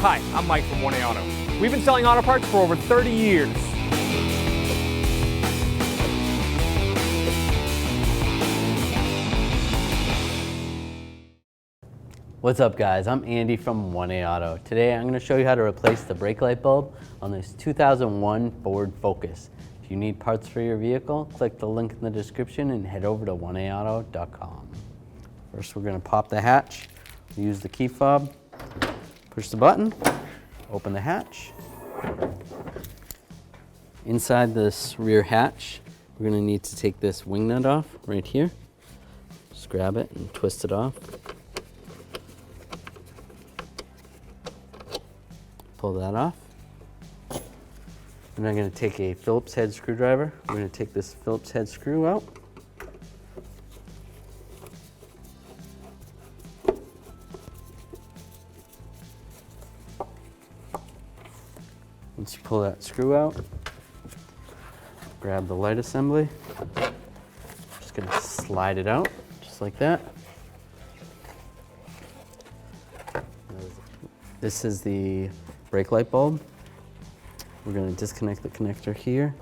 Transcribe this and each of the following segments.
Hi, I'm Mike from 1A Auto. We've been selling auto parts for over 30 years. What's up guys, I'm Andy from 1A Auto. Today I'm going to show you how to replace the brake light bulb on this 2001 Ford Focus. If you need parts for your vehicle, click the link in the description and head over to 1aauto.com. First we're going to pop the hatch, use the key fob, push the button, open the hatch. Inside this rear hatch, we're going to need to take this wing nut off right here. Just grab it and twist it off. Pull that off. And I'm going to take a Phillips head screwdriver. We're going to take this Phillips head screw out. Once you pull that screw out, grab the light assembly. Just going to slide it out, just like that. This is the brake light bulb. We're going to disconnect the connector here.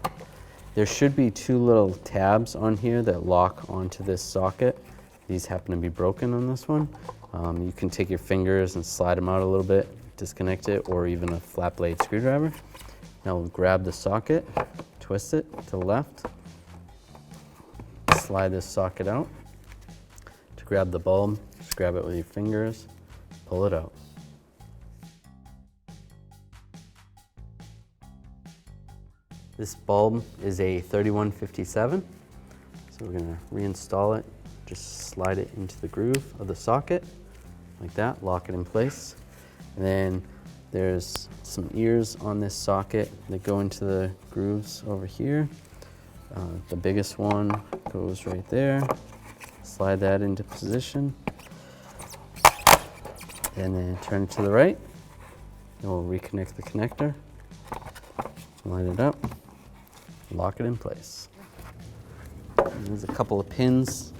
There should be two little tabs on here that lock onto this socket. These happen to be broken on this one. You can take your fingers and slide them out a little bit, disconnect it, or even a flat blade screwdriver. Now we'll grab the socket, twist it to the left, slide this socket out. To grab the bulb, just grab it with your fingers, pull it out. This bulb is a 3157, so we're going to reinstall it. Just slide it into the groove of the socket, like that, lock it in place. And then there's some ears on this socket that go into the grooves over here. The biggest one goes right there. Slide that into position. And then turn it to the right. And we'll reconnect the connector. Line it up. Lock it in place. And there's a couple of pins.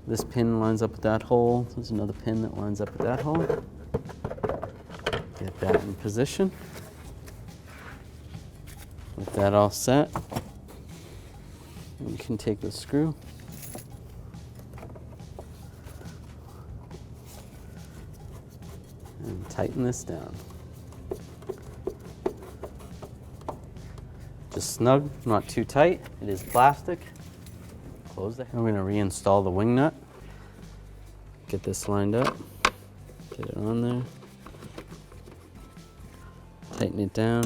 This pin lines up with that hole. There's another pin that lines up with that hole. Get that in position. With that all set, you can take the screw and tighten this down. Just snug, not too tight. It is plastic. Close the. I'm going to reinstall the wing nut. Get this lined up. Get it on there. Tighten it down.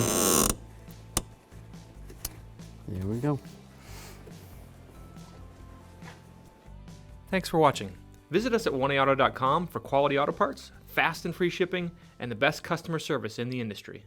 There we go. Thanks for watching. Visit us at 1aauto.com for quality auto parts, fast and free shipping, and the best customer service in the industry.